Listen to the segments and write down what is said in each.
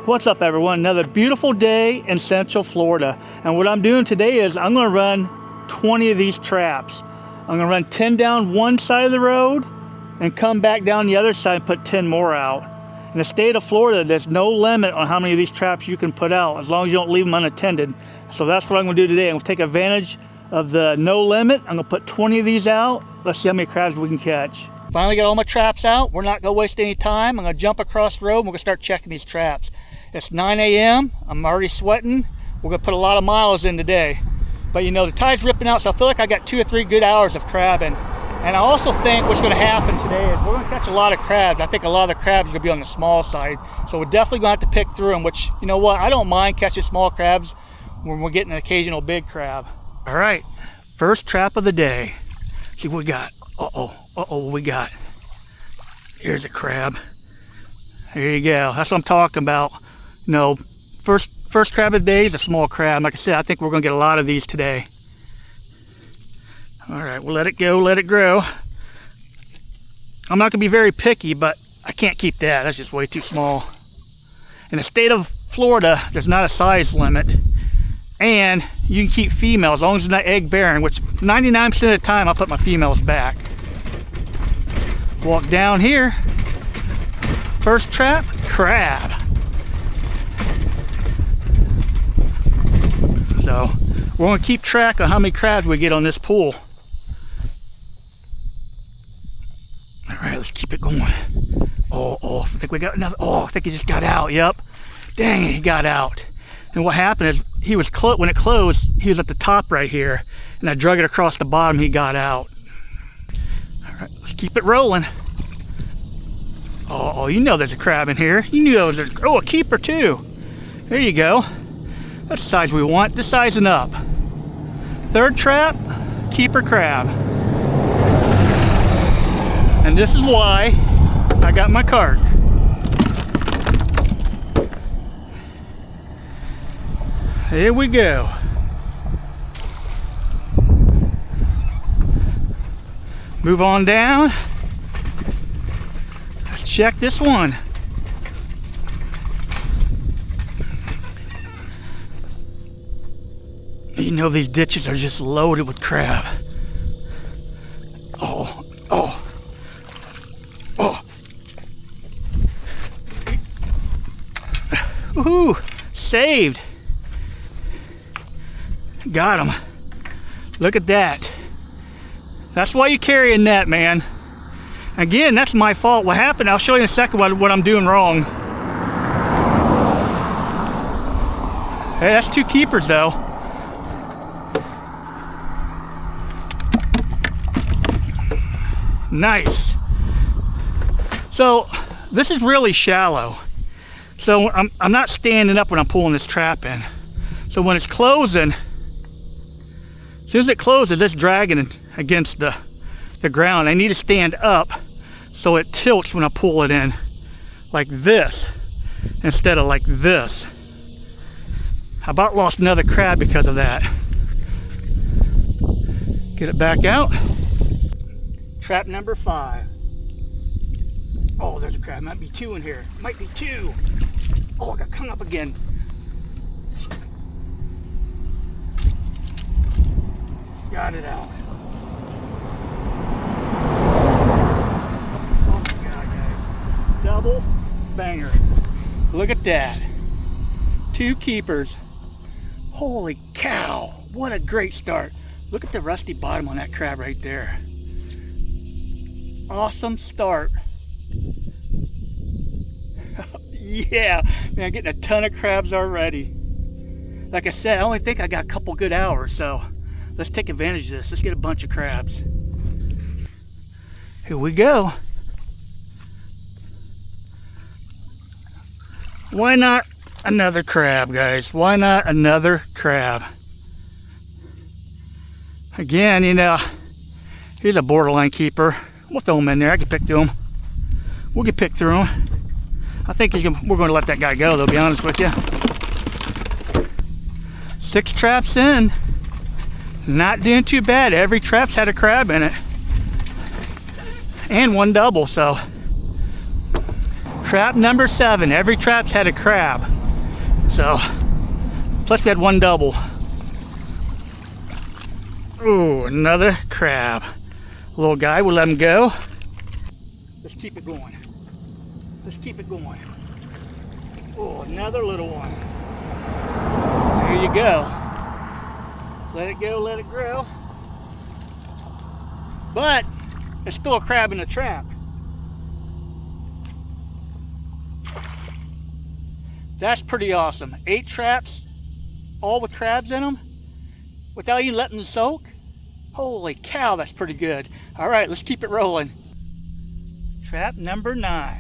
What's up, everyone? Another beautiful day in Central Florida. And what I'm doing today is I'm going to run 20 of these traps. I'm going to run 10 down one side of the road and come back down the other side and put 10 more out. In the state of Florida, there's no limit on how many of these traps you can put out as long as you don't leave them unattended. So that's what I'm going to do today. I'm going to take advantage of the no limit. I'm going to put 20 of these out. Let's see how many crabs we can catch. Finally got all my traps out. We're not going to waste any time. I'm going to jump across the road and we're going to start checking these traps. It's 9 a.m. I'm already sweating. We're going to put a lot of miles in today. But you know, the tide's ripping out, so I feel like I got 2 or 3 good hours of crabbing. And I also think what's going to happen today is we're going to catch a lot of crabs. I think a lot of the crabs are going to be on the small side. So we're definitely going to have to pick through them, which, you know what, I don't mind catching small crabs when we're getting an occasional big crab. All right, first trap of the day. See what we got. What we got. Here's a crab. There you go. That's what I'm talking about. You know, first crab of the day is a small crab. Like I said, I think we're going to get a lot of these today. All right, we'll let it go, let it grow. I'm not going to be very picky, but I can't keep that. That's just way too small. In the state of Florida, there's not a size limit. And you can keep females as long as it's not egg bearing, which 99% of the time I'll put my females back. Walk down here. First trap, crab. So we're going to keep track of how many crabs we get on this pool. All right, let's keep it going. I think we got another. I think he just got out. Yep. Dang it, he got out. And what happened is he was when it closed, he was at the top right here, and I drug it across the bottom. He got out. All right, let's keep it rolling. You know there's a crab in here. You knew there was a keeper too. There you go. That's the size we want. This size and up. Third trap, keeper crab. And this is why I got my cart. Here we go. Move on down. Let's check this one. You know these ditches are just loaded with crab. Woohoo! Saved. Got him. Look at that. That's why you carry a net, man. Again, that's my fault. What happened, I'll show you in a second what I'm doing wrong. Hey, that's 2 keepers though. Nice. So this is really shallow. So I'm not standing up when I'm pulling this trap in. So when it's closing, as soon as it closes, it's dragging against the ground. I need to stand up so it tilts when I pull it in like this instead of like this. I about lost another crab because of that. Get it back out. Trap number 5. There's a crab. Might be 2 in here. Might be 2. I got hung up again. Got it out. Oh my God, guys. Double banger. Look at that. 2 keepers. Holy cow. What a great start. Look at the rusty bottom on that crab right there. Awesome start. Yeah, man, getting a ton of crabs already. Like I said, I only think I got a couple good hours, so let's take advantage of this. Let's get a bunch of crabs. Here we go. Why not another crab, guys? Why not another crab? Again, you know, he's a borderline keeper. We'll throw him in there. I can pick through him. We'll get picked through him. I think we're going to let that guy go, though, to be honest with you. 6 traps in. Not doing too bad. Every trap's had a crab in it. And 1 double, so. Trap number 7. Every trap's had a crab. So, plus we had one double. Ooh, another crab. Little guy, we'll let him go. Let's keep it going. Let's keep it going. Oh, another little one. There you go. Let it go, let it grow. But there's still a crab in the trap. That's pretty awesome. 8 traps, all with crabs in them, without even letting them soak. Holy cow, that's pretty good. All right, let's keep it rolling. Trap number 9.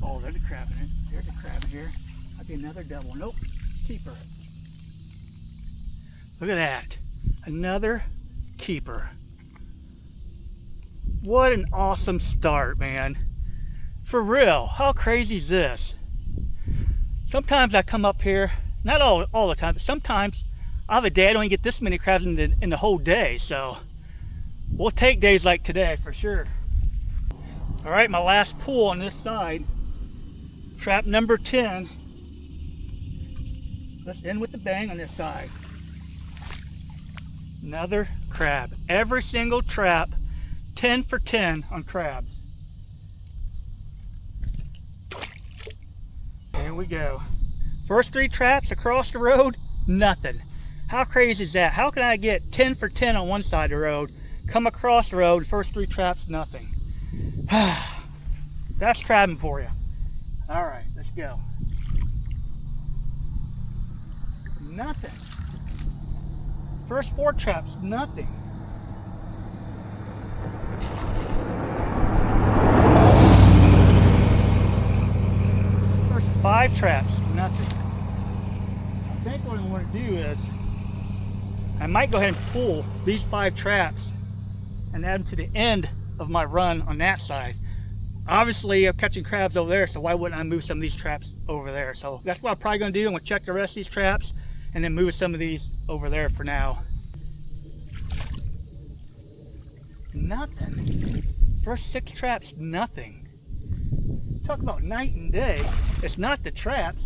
Oh, there's a crab in it. There's a crab in here. Might be another double. Nope, keeper. Look at that. Another keeper. What an awesome start, man. For real, how crazy is this? Sometimes I come up here, not all the time, but sometimes I have a day I don't even get this many crabs in the whole day, so we'll take days like today for sure. All right, my last pull on this side, trap number 10. Let's end with the bang on this side. Another crab. Every single trap, 10 for 10 on crabs. Here we go. First 3 traps across the road, nothing. How crazy is that? How can I get 10 for 10 on one side of the road, come across the road, first 3 traps, nothing? That's crabbing for you. All right, let's go. Nothing. First 4 traps, nothing. First 5 traps, nothing. I think what I want to do is, I might go ahead and pull these 5 traps and add them to the end of my run on that side. Obviously, I'm catching crabs over there, so why wouldn't I move some of these traps over there? So that's what I'm probably going to do. I'm going to check the rest of these traps and then move some of these over there for now. Nothing. First 6 traps, nothing. Talk about night and day. It's not the traps.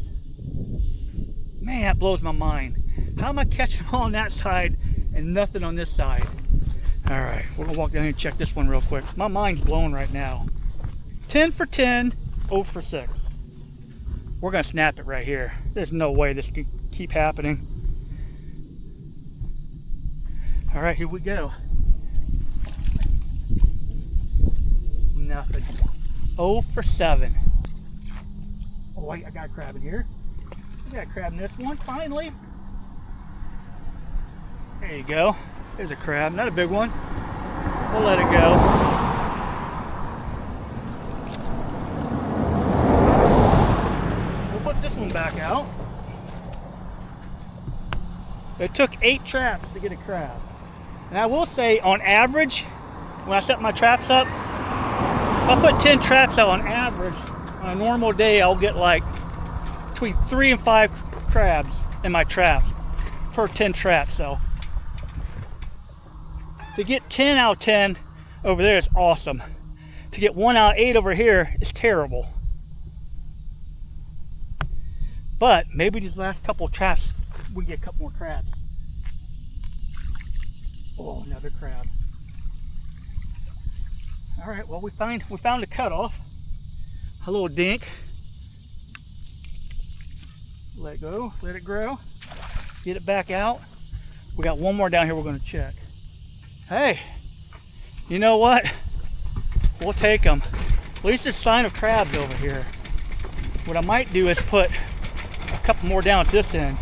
Man, that blows my mind. How am I catching them all on that side and nothing on this side? All right, we're gonna walk down here and check this one real quick. My mind's blown right now. 10 for 10, 0 for 6. We're gonna snap it right here. There's no way this can keep happening. All right, here we go. Nothing. 0 for 7. Oh wait, I got a crab in here. I got a crab in this one, finally. There you go. There's a crab, not a big one. We'll let it go. We'll put this one back out. It took 8 traps to get a crab. And I will say, on average, when I set my traps up, if I put 10 traps out on average, on a normal day, I'll get like between 3 and 5 crabs in my traps per 10 traps. So to get 10 out of 10 over there is awesome. To get 1 out of 8 over here is terrible. But maybe these last couple of traps, we get a couple more crabs. Oh, another crab. All right, well, we found a cutoff, a little dink. Let it go, let it grow, get it back out. We got one more down here we're gonna check. Hey, you know what? We'll take them. At least there's a sign of crabs over here. What I might do is put a couple more down at this end.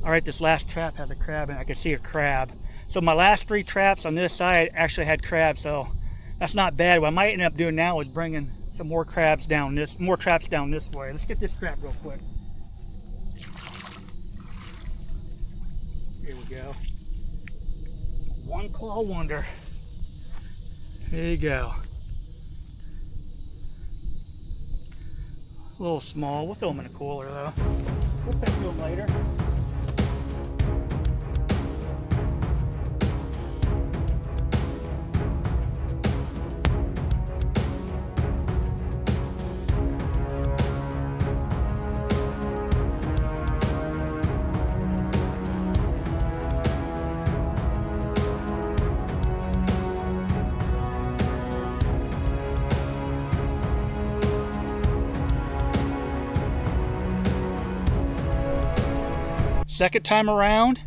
All right, this last trap has a crab and I can see a crab. So my last 3 traps on this side actually had crabs, so that's not bad. What I might end up doing now is bringing some more crabs down this, more traps down this way. Let's get this trap real quick. Here we go. One claw wonder. There you go. A little small. We'll throw them in a cooler though. We'll pick them later. Second time around,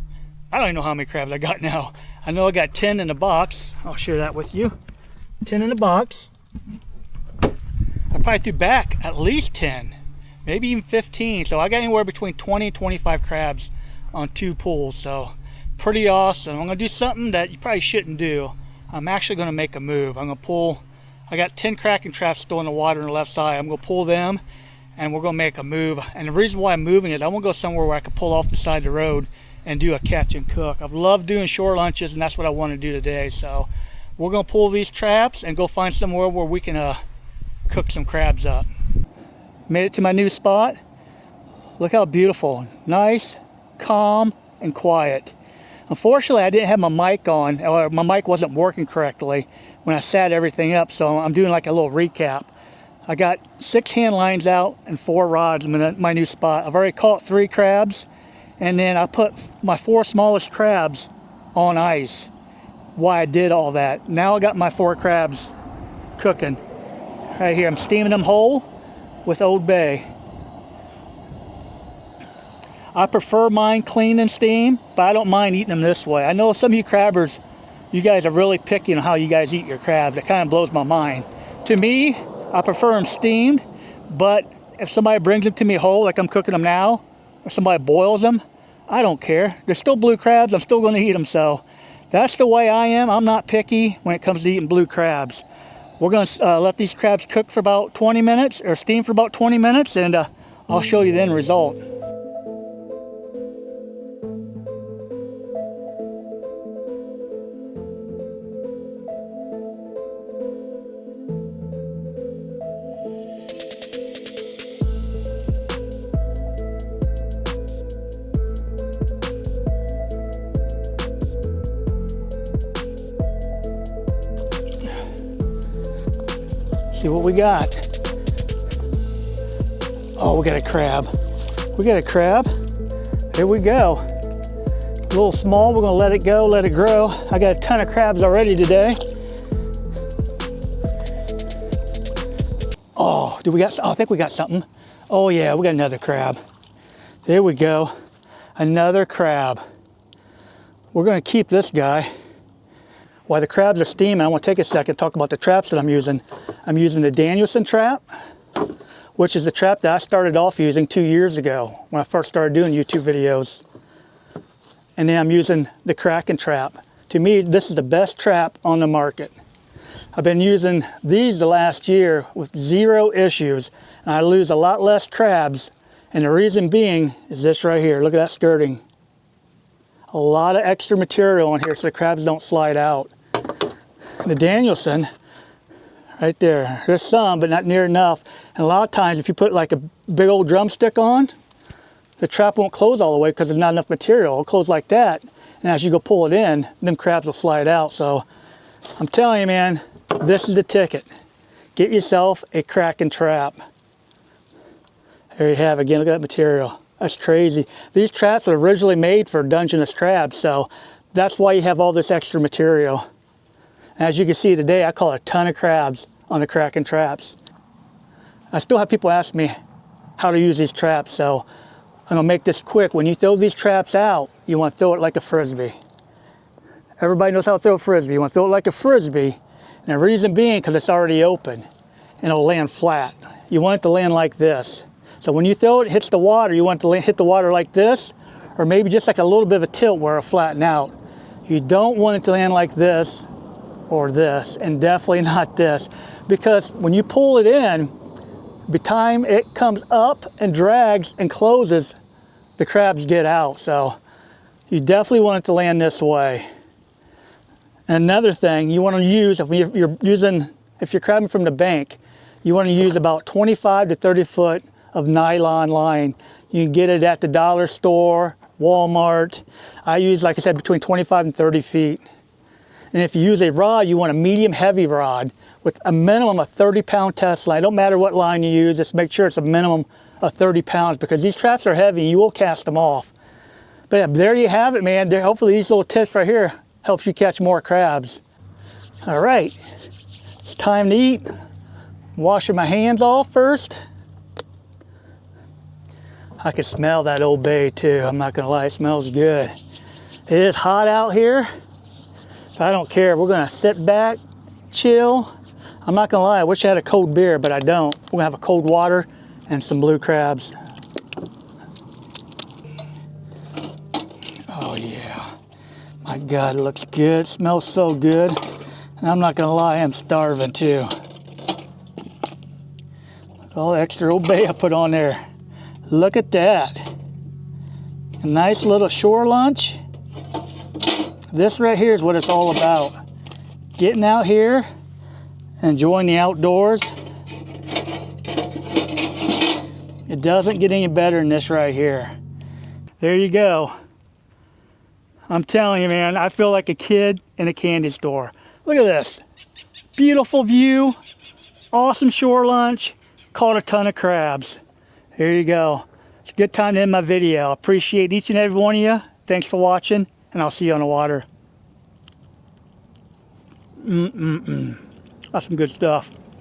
I don't even know how many crabs I got now. I know I got 10 in the box. I'll share that with you. 10 in the box. I probably threw back at least 10, maybe even 15. So I got anywhere between 20 and 25 crabs on 2 pulls. So pretty awesome. I'm gonna do something that you probably shouldn't do. I'm actually gonna make a move. I'm gonna pull, I got 10 cracking traps still in the water on the left side. I'm gonna pull them and we're gonna make a move. And the reason why I'm moving is I wanna go somewhere where I can pull off the side of the road and do a catch and cook. I've loved doing shore lunches, and that's what I want to do today. So we're gonna pull these traps and go find somewhere where we can cook some crabs up. Made it to my new spot. Look how beautiful. Nice, calm, and quiet. Unfortunately, I didn't have my mic on, or my mic wasn't working correctly when I sat everything up, so I'm doing like a little recap. I got 6 hand lines out and 4 rods in my new spot. I've already caught 3 crabs, and then I put my 4 smallest crabs on ice. Why I did all that. Now I got my 4 crabs cooking. Right here, I'm steaming them whole with Old Bay. I prefer mine clean and steamed, but I don't mind eating them this way. I know some of you crabbers, you guys are really picky on how you guys eat your crabs. It kind of blows my mind. To me, I prefer them steamed, but if somebody brings them to me whole, like I'm cooking them now, or somebody boils them, I don't care. They're still blue crabs. I'm still going to eat them. So that's the way I am. I'm not picky when it comes to eating blue crabs. We're going to let these crabs cook for about 20 minutes or steam for about 20 minutes, and I'll show you the end result. See what we got. Oh, we got a crab. We got a crab. Here we go. A little small, we're gonna let it go, let it grow. I got a ton of crabs already today. Oh, I think we got something. Oh yeah, we got another crab. There we go. Another crab. We're gonna keep this guy. While the crabs are steaming, I want to take a second to talk about the traps that I'm using. I'm using the Danielson trap, which is the trap that I started off using 2 years ago when I first started doing YouTube videos. And then I'm using the Kraken trap. To me, this is the best trap on the market. I've been using these the last year with 0 issues, and I lose a lot less crabs. And the reason being is this right here. Look at that skirting. A lot of extra material on here so the crabs don't slide out. The Danielson, right there, there's some, but not near enough. And a lot of times if you put like a big old drumstick on, the trap won't close all the way because there's not enough material. It'll close like that, and as you go pull it in, them crabs will slide out. So I'm telling you, man, this is the ticket. Get yourself a Kraken trap. There you have it again. Look at that material. That's crazy. These traps were originally made for Dungeness crabs, so that's why you have all this extra material. And as you can see today, I caught a ton of crabs on the Kraken traps. I still have people ask me how to use these traps, so I'm gonna make this quick. When you throw these traps out, you want to throw it like a Frisbee. Everybody knows how to throw a Frisbee. You want to throw it like a Frisbee, and the reason being because it's already open and it'll land flat. You want it to land like this. So when you throw it, it hits the water, you want it to hit the water like this, or maybe just like a little bit of a tilt where it'll flatten out. You don't want it to land like this or this, and definitely not this. Because when you pull it in, by the time it comes up and drags and closes, the crabs get out. So you definitely want it to land this way. And another thing you want to use, if you're crabbing from the bank, you want to use about 25 to 30 foot of nylon line. You can get it at the dollar store, Walmart. I use, like I said, between 25 and 30 feet. And if you use a rod, you want a medium heavy rod with a minimum of 30-pound test line. It don't matter what line you use, just make sure it's a minimum of 30 pounds because these traps are heavy and you will cast them off. But yeah, there you have it, man. Hopefully these little tips right here helps you catch more crabs. All right, it's time to eat. Washing my hands off first. I can smell that Old Bay too. I'm not gonna lie, it smells good. It is hot out here. I don't care. We're gonna sit back, chill. I'm not gonna lie, I wish I had a cold beer, but I don't. We're gonna have a cold water and some blue crabs. Oh yeah. My God, it looks good. It smells so good. And I'm not gonna lie, I'm starving too. Look at all the extra Old Bay I put on there. Look at that. A nice little shore lunch. This right here is what it's all about. Getting out here, enjoying the outdoors. It doesn't get any better than this right here. There you go. I'm telling you, man, I feel like a kid in a candy store. Look at this. Beautiful view, awesome shore lunch, caught a ton of crabs. There you go. It's a good time to end my video. Appreciate each and every one of you. Thanks for watching, and I'll see you on the water. That's some good stuff.